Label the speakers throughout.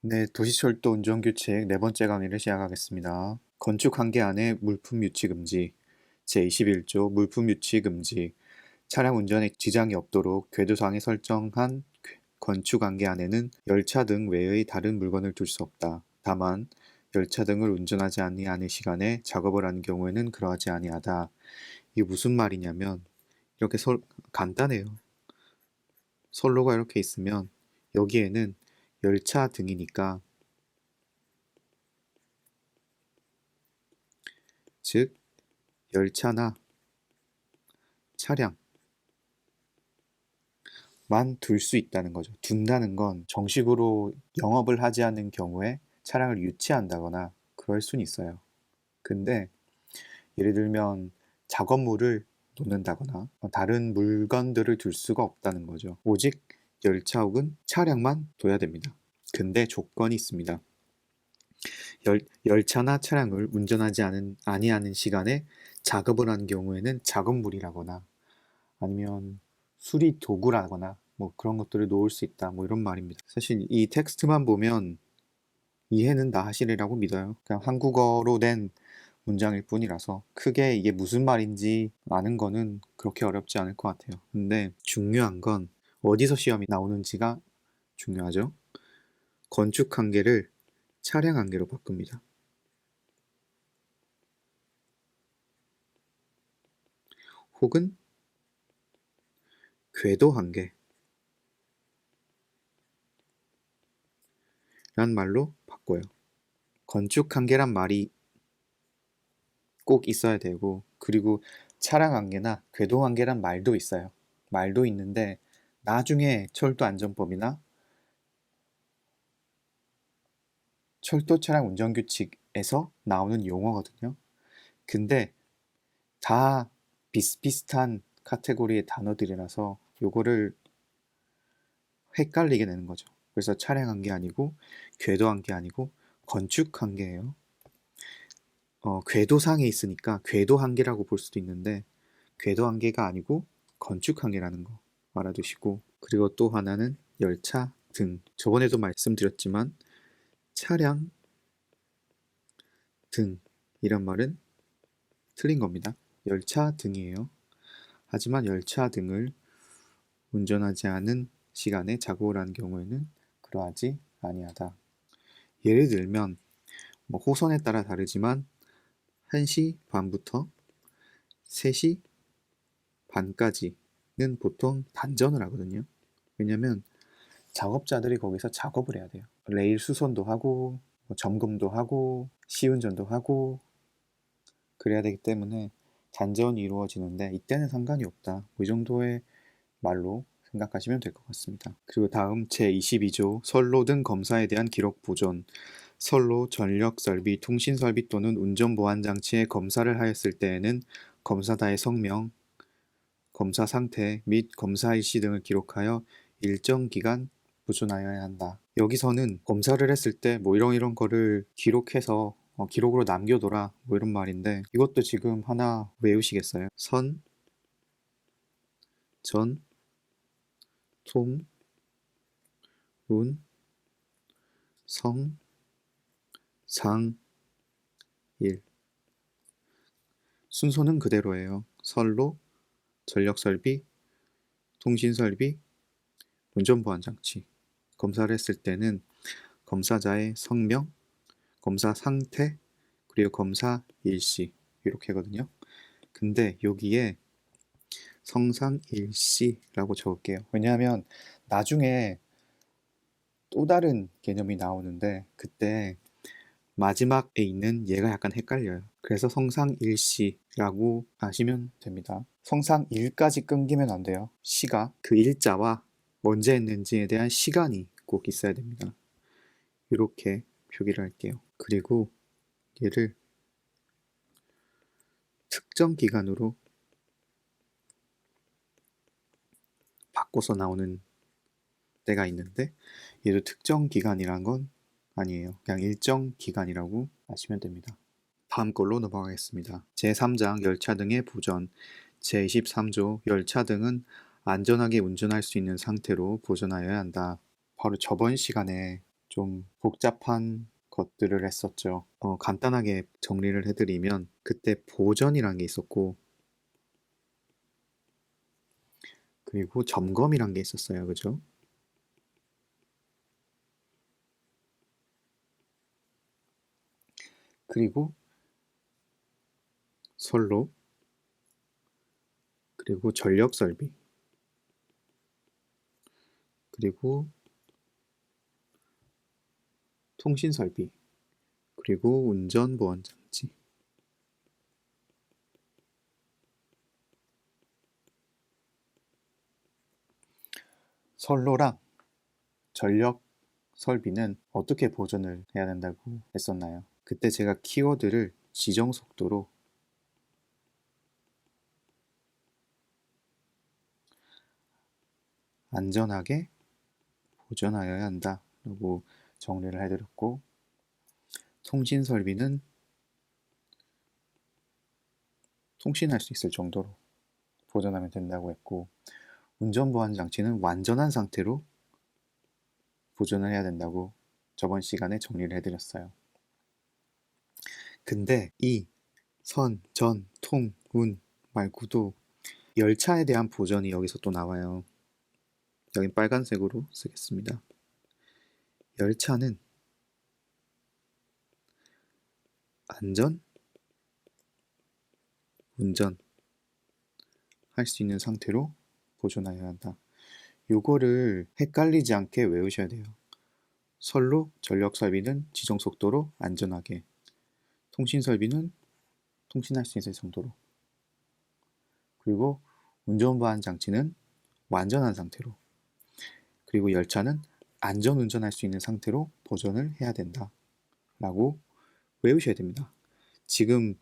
Speaker 1: 네, 도시철도 운전규칙 네 번째 강의를 시작하겠습니다. 건축 한계 안에 물품 유치 금지. 제21조 물품 유치 금지. 차량 운전에 지장이 없도록 궤도상에 설정한 건축 한계 안에는 열차 등 외의 다른 물건을 둘 수 없다. 다만 열차 등을 운전하지 아니하는 시간에 작업을 하는 경우에는 그러하지 아니하다. 이게 무슨 말이냐면 이렇게 간단해요. 선로가 이렇게 있으면 여기에는 열차 등이니까, 즉 열차나 차량만 둘 수 있다는 거죠. 둔다는 건 정식으로 영업을 하지 않는 경우에 차량을 유치한다거나 그럴 수는 있어요. 근데 예를 들면 작업물을 놓는다거나 다른 물건들을 둘 수가 없다는 거죠. 오직 열차 혹은 차량만 둬야 됩니다. 근데 조건이 있습니다. 열차나 차량을 운전하지 아니하는 시간에 작업을 하는 경우에는 작업물이라거나 아니면 수리 도구라거나 뭐 그런 것들을 놓을 수 있다, 뭐 이런 말입니다. 사실 이 텍스트만 보면 이해는 다 하시리라고 믿어요. 그냥 한국어로 된 문장일 뿐이라서 크게 이게 무슨 말인지 아는 거는 그렇게 어렵지 않을 것 같아요. 근데 중요한 건 어디서 시험이 나오는지가 중요하죠. 건축 한계를 차량 한계로 바꿉니다. 혹은 궤도 한계란 말로 바꿔요. 건축 한계란 말이 꼭 있어야 되고, 그리고 차량 한계나 궤도 한계란 말도 있어요. 말도 있는데 나중에 철도안전법이나 철도 차량 운전규칙에서 나오는 용어거든요. 근데 다 비슷비슷한 카테고리의 단어들이라서 요거를 헷갈리게 되는 거죠. 그래서 차량 한계 아니고 궤도 한계 아니고 건축 한계예요. 궤도상에 있으니까 궤도 한계라고 볼 수도 있는데 궤도 한계가 아니고 건축 한계라는 거 알아두시고, 그리고 또 하나는 열차 등. 저번에도 말씀드렸지만 차량 등 이란 말은 틀린 겁니다. 열차 등이에요. 하지만 열차 등을 운전하지 않은 시간에 작업을 하는 경우에는 그러하지 아니하다. 예를 들면 뭐 호선에 따라 다르지만 1시 반부터 3시 반까지는 보통 단전을 하거든요. 왜냐면 작업자들이 거기서 작업을 해야 돼요. 레일 수선도 하고 점검도 하고 시운전도 하고 그래야 되기 때문에 단전이 이루어지는데 이때는 상관이 없다. 이 정도의 말로 생각하시면 될 것 같습니다. 그리고 다음 제22조 선로 등 검사에 대한 기록 보존. 선로, 전력 설비, 통신 설비 또는 운전 보안 장치의 검사를 하였을 때에는 검사다의 성명, 검사 상태 및 검사 일시 등을 기록하여 일정 기간 보존하여야 한다. 여기서는 검사를 했을 때 뭐 이런 거를 기록해서 기록으로 남겨둬라, 뭐 이런 말인데 이것도 지금 하나 외우시겠어요? 선, 전, 통, 운, 성, 상, 일. 순서는 그대로예요. 선로, 전력설비, 통신설비, 운전보안장치. 검사를 했을 때는 검사자의 성명, 검사 상태, 그리고 검사 일시 이렇게 하거든요. 근데 여기에 성상일시라고 적을게요. 왜냐하면 나중에 또 다른 개념이 나오는데 그때 마지막에 있는 얘가 약간 헷갈려요. 그래서 성상일시라고 아시면 됩니다. 성상일까지 끊기면 안 돼요. 시가 그 일자와 언제 했는지에 대한 시간이 꼭 있어야 됩니다. 이렇게 표기를 할게요. 그리고 얘를 특정 기간으로 바꿔서 나오는 때가 있는데 얘도 특정 기간이란 건 아니에요. 그냥 일정 기간이라고 아시면 됩니다. 다음 걸로 넘어가겠습니다. 제3장 열차 등의 보전. 제23조 열차 등은 안전하게 운전할 수 있는 상태로 보존하여야 한다. 바로 저번 시간에 좀 복잡한 것들을 했었죠. 간단하게 정리를 해드리면 그때 보전이란 게 있었고 그리고 점검이란 게 있었어요. 그죠? 그리고 선로, 그리고 전력 설비, 그리고 통신 설비, 그리고 운전 보안 장치. 선로랑 전력 설비는 어떻게 보존을 해야 된다고 했었나요? 그때 제가 키워드를 지정 속도로 안전하게 보존하여야 한다라고 정리를 해드렸고, 통신 설비는 통신할 수 있을 정도로 보존하면 된다고 했고, 운전 보안 장치는 완전한 상태로 보존을 해야 된다고 저번 시간에 정리를 해드렸어요. 근데 이 선, 전, 통, 운 말고도 열차에 대한 보전이 여기서 또 나와요. 여긴 빨간색으로 쓰겠습니다. 열차는 안전, 운전 할 수 있는 상태로 보존하여야 한다. 요거를 헷갈리지 않게 외우셔야 돼요. 선로, 전력 설비는 지정 속도로 안전하게, 통신 설비는 통신할 수 있을 정도로, 그리고 운전 보안 장치는 완전한 상태로, 그리고 열차는 안전 운전할 수 있는 상태로 보존을 해야 된다 라고 외우셔야 됩니다. 지금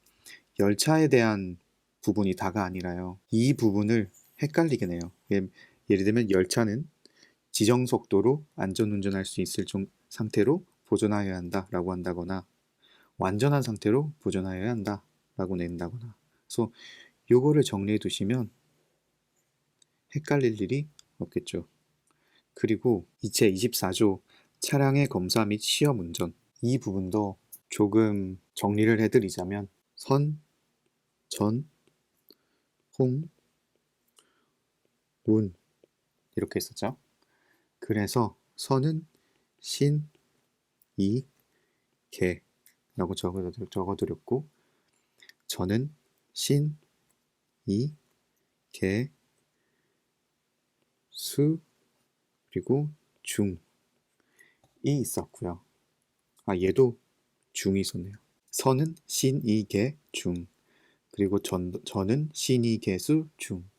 Speaker 1: 열차에 대한 부분이 다가 아니라요, 이 부분을 헷갈리게 해요. 예를 들면 열차는 지정 속도로 안전 운전할 수 있을 상태로 보존하여야 한다 라고 한다거나, 완전한 상태로 보존하여야 한다 라고 낸다거나. 그래서 요거를 정리해 두시면 헷갈릴 일이 없겠죠. 그리고 제24조 차량의 검사 및 시험 운전, 이 부분도 조금 정리를 해드리자면, 선, 전, 홍, 운 이렇게 있었죠. 그래서 선은 신, 이, 개 라고 적어드렸고, 전은 신, 이, 개, 수, 그리고 중이 있었고요. 얘도 중이 있었네요. 선은 신, 이, 개, 중, 그리고 전은 신, 이, 개, 수, 중.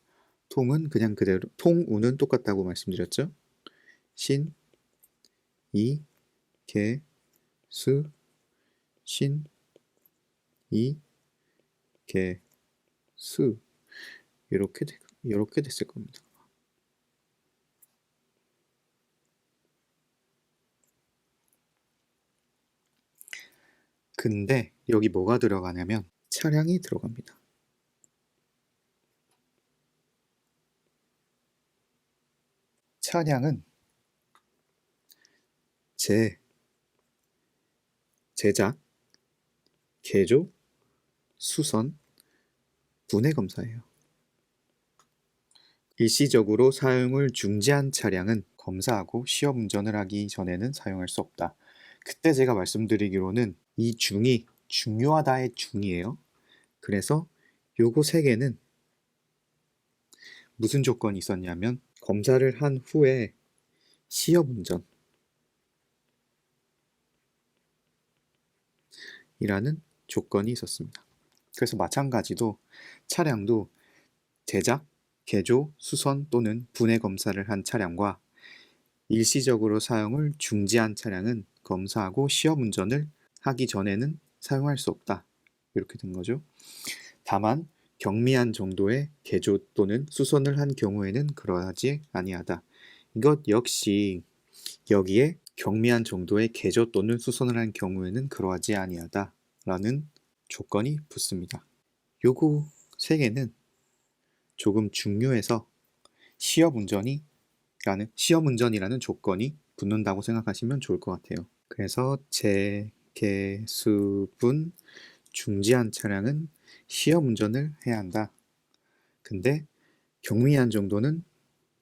Speaker 1: 통은 그냥 그대로, 통, 우는 똑같다고 말씀드렸죠. 신, 이, 개, 수, 신, 이, 개, 수. 이렇게 됐을 겁니다. 근데 여기 뭐가 들어가냐면 차량이 들어갑니다. 차량은 제작, 개조, 수선, 분해 검사예요. 일시적으로 사용을 중지한 차량은 검사하고 시험 운전을 하기 전에는 사용할 수 없다. 그때 제가 말씀드리기로는 이 중이 중요하다의 중이에요. 그래서 요거 세 개는 무슨 조건이 있었냐면, 검사를 한 후에 시험 운전이라는 조건이 있었습니다. 그래서 마찬가지도 차량도 제작, 개조, 수선 또는 분해 검사를 한 차량과 일시적으로 사용을 중지한 차량은 검사하고 시험 운전을 하기 전에는 사용할 수 없다. 이렇게 된 거죠. 다만 경미한 정도의 개조 또는 수선을 한 경우에는 그러하지 아니하다. 이것 역시 여기에 경미한 정도의 개조 또는 수선을 한 경우에는 그러하지 아니하다 라는 조건이 붙습니다. 요거 세 개는 조금 중요해서 시험 운전이라는 조건이 붙는다고 생각하시면 좋을 것 같아요. 그래서 재개수분 중지한 차량은 시험 운전을 해야 한다. 근데 경미한 정도는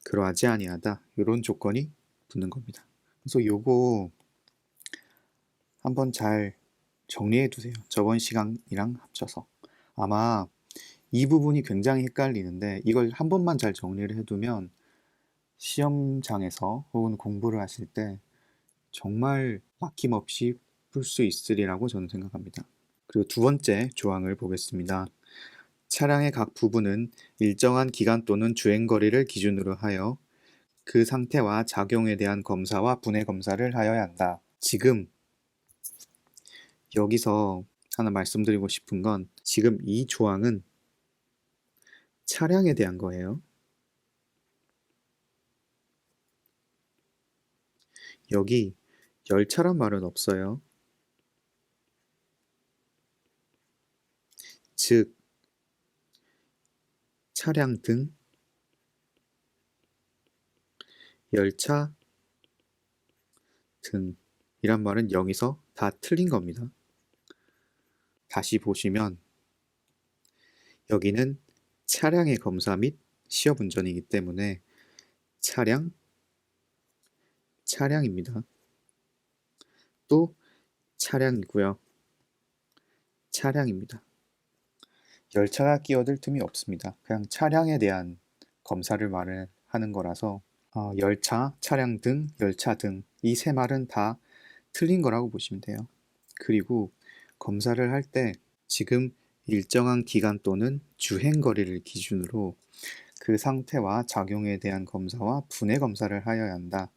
Speaker 1: 그러하지 아니하다. 이런 조건이 붙는 겁니다. 그래서 요거 한번 잘 정리해 두세요. 저번 시간이랑 합쳐서. 아마 이 부분이 굉장히 헷갈리는데 이걸 한 번만 잘 정리를 해두면 시험장에서 혹은 공부를 하실 때 정말 막힘없이 풀 수 있으리라고 저는 생각합니다. 그리고 두 번째 조항을 보겠습니다. 차량의 각 부분은 일정한 기간 또는 주행거리를 기준으로 하여 그 상태와 작용에 대한 검사와 분해 검사를 하여야 한다. 지금 여기서 하나 말씀드리고 싶은 건 지금 이 조항은 차량에 대한 거예요. 여기 열차란 말은 없어요. 즉 차량 등 열차 등이란 말은 여기서 다 틀린 겁니다. 다시 보시면 여기는 차량의 검사 및 시험 운전이기 때문에 차량입니다. 또 차량이고요. 차량입니다. 열차가 끼어들 틈이 없습니다. 그냥 차량에 대한 검사를 말을 하는 거라서 열차, 차량 등, 열차 등 이 세 말은 다 틀린 거라고 보시면 돼요. 그리고 검사를 할 때 지금 일정한 기간 또는 주행거리를 기준으로 그 상태와 작용에 대한 검사와 분해 검사를 하여야 한다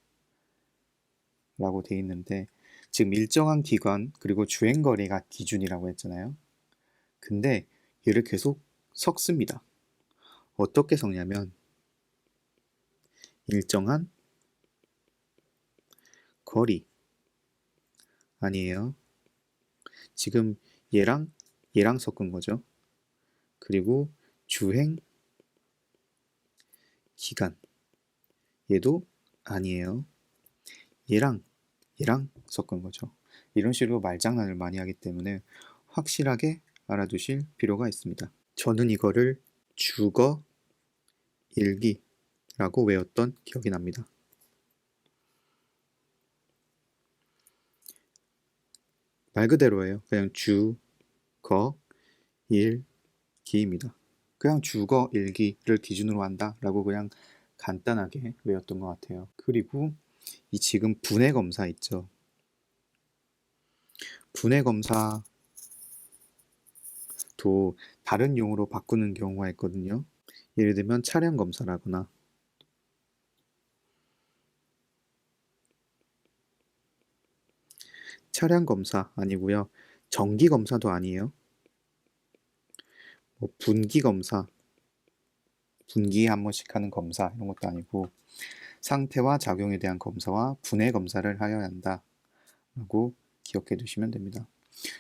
Speaker 1: 라고 돼 있는데 지금 일정한 기간 그리고 주행거리가 기준이라고 했잖아요. 근데 얘를 계속 섞습니다. 어떻게 섞냐면 일정한 거리 아니에요. 지금 얘랑 섞은 거죠. 그리고 주행 기간 얘도 아니에요. 얘랑 섞은 거죠. 이런 식으로 말장난을 많이 하기 때문에 확실하게 알아두실 필요가 있습니다. 저는 이거를 주거 일기라고 외웠던 기억이 납니다. 말 그대로예요. 그냥 주거 일기입니다. 그냥 주거 일기를 기준으로 한다라고 그냥 간단하게 외웠던 것 같아요. 그리고 이 지금 분해 검사 있죠. 분해 검사도 다른 용어로 바꾸는 경우가 있거든요. 예를 들면 차량 검사라거나 차량 검사 아니고요. 정기 검사도 아니에요. 뭐 분기 검사, 분기에 한 번씩 하는 검사 이런 것도 아니고 상태와 작용에 대한 검사와 분해 검사를 하여야 한다 라고 기억해 두시면 됩니다.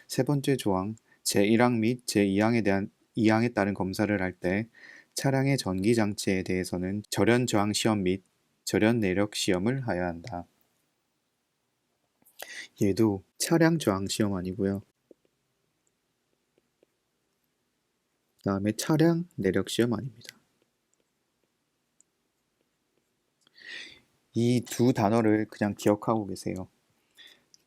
Speaker 1: 세 번째 조항 제1항 및 제2항에 따른 검사를 할 때 차량의 전기장치에 대해서는 절연 저항 시험 및 절연 내력 시험을 하여야 한다. 얘도 차량 저항 시험 아니고요. 그 다음에 차량 내력 시험 아닙니다. 이 두 단어를 그냥 기억하고 계세요.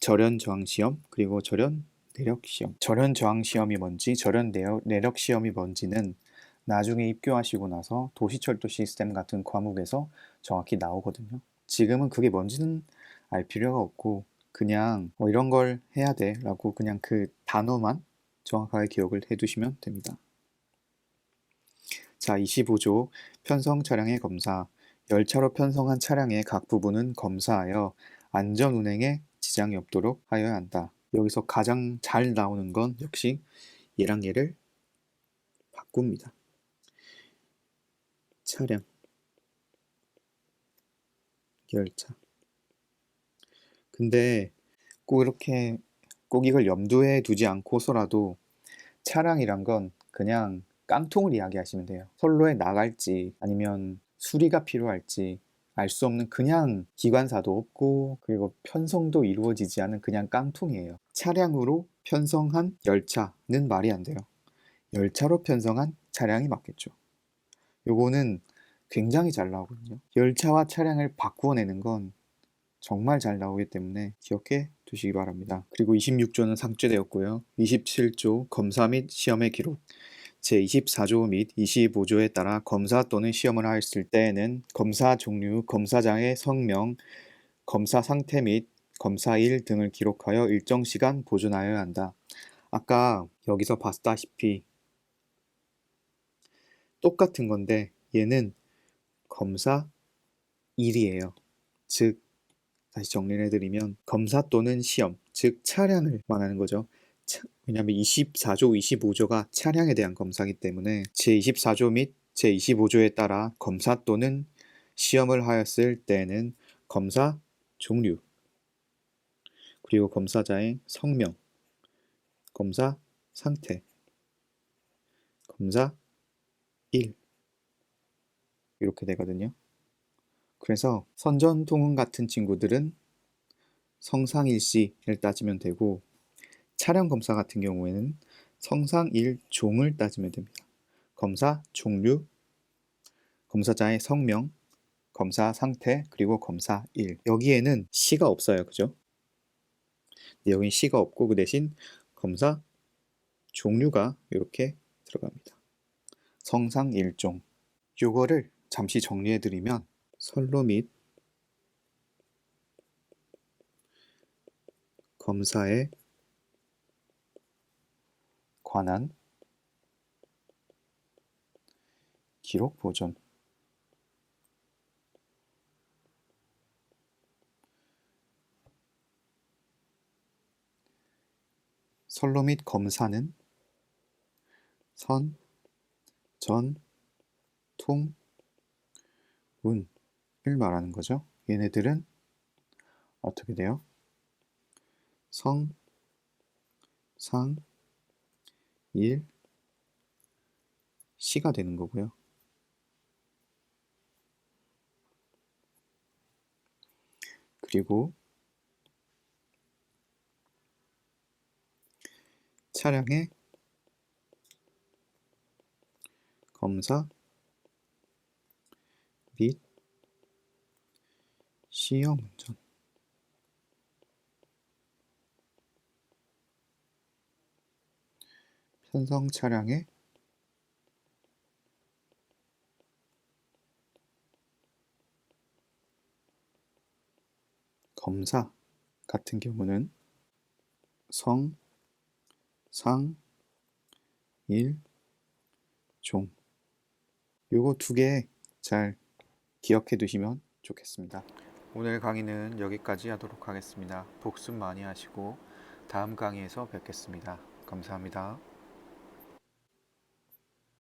Speaker 1: 절연 저항 시험 그리고 절연 내력 시험. 절연 저항 시험이 뭔지 절연 내력 시험이 뭔지는 나중에 입교하시고 나서 도시철도 시스템 같은 과목에서 정확히 나오거든요. 지금은 그게 뭔지는 알 필요가 없고 그냥 이런 걸 해야 돼 라고 그냥 그 단어만 정확하게 기억을 해두시면 됩니다. 자, 25조 편성 차량의 검사. 열차로 편성한 차량의 각 부분은 검사하여 안전 운행에 지장이 없도록 하여야 한다. 여기서 가장 잘 나오는 건 역시 얘랑 얘를 바꿉니다. 차량, 열차. 근데 꼭 이걸 염두에 두지 않고서라도 차량이란 건 그냥 깡통을 이야기하시면 돼요. 선로에 나갈지 아니면 수리가 필요할지 알 수 없는 그냥 기관사도 없고 그리고 편성도 이루어지지 않은 그냥 깡통이에요. 차량으로 편성한 열차는 말이 안 돼요. 열차로 편성한 차량이 맞겠죠. 요거는 굉장히 잘 나오거든요. 열차와 차량을 바꾸어내는 건 정말 잘 나오기 때문에 기억해 두시기 바랍니다. 그리고 26조는 삭제되었고요. 27조 검사 및 시험의 기록, 제24조 및 25조에 따라 검사 또는 시험을 하였을 때에는 검사 종류, 검사장의 성명, 검사 상태 및 검사일 등을 기록하여 일정 시간 보존하여야 한다. 아까 여기서 봤다시피 똑같은 건데 얘는 검사일이에요. 즉 다시 정리를 해드리면 검사 또는 시험, 즉 차량을 말하는 거죠. 왜냐하면 24조, 25조가 차량에 대한 검사이기 때문에 제24조 및 제25조에 따라 검사 또는 시험을 하였을 때는 검사 종류, 그리고 검사자의 성명, 검사 상태, 검사 일 이렇게 되거든요. 그래서 선전통운 같은 친구들은 성상일시를 따지면 되고 차량 검사 같은 경우에는 성상일종을 따지면 됩니다. 검사 종류, 검사자의 성명, 검사 상태, 그리고 검사일. 여기에는 시가 없어요. 그죠? 여긴 시가 없고 그 대신 검사 종류가 이렇게 들어갑니다. 성상일종. 요거를 잠시 정리해드리면 선로 및 검사에 관한 기록 보존. 선로 및 검사는 선, 전, 통, 운을 말하는 거죠. 얘네들은 어떻게 돼요? 성, 상, 일, 시가 되는 거고요. 그리고 차량의 검사 및 시험 운전. 편성 차량의 검사 같은 경우는 성, 상, 일, 종. 요거 두 개 잘 기억해 두시면 좋겠습니다. 오늘 강의는 여기까지 하도록 하겠습니다. 복습 많이 하시고 다음 강의에서 뵙겠습니다. 감사합니다.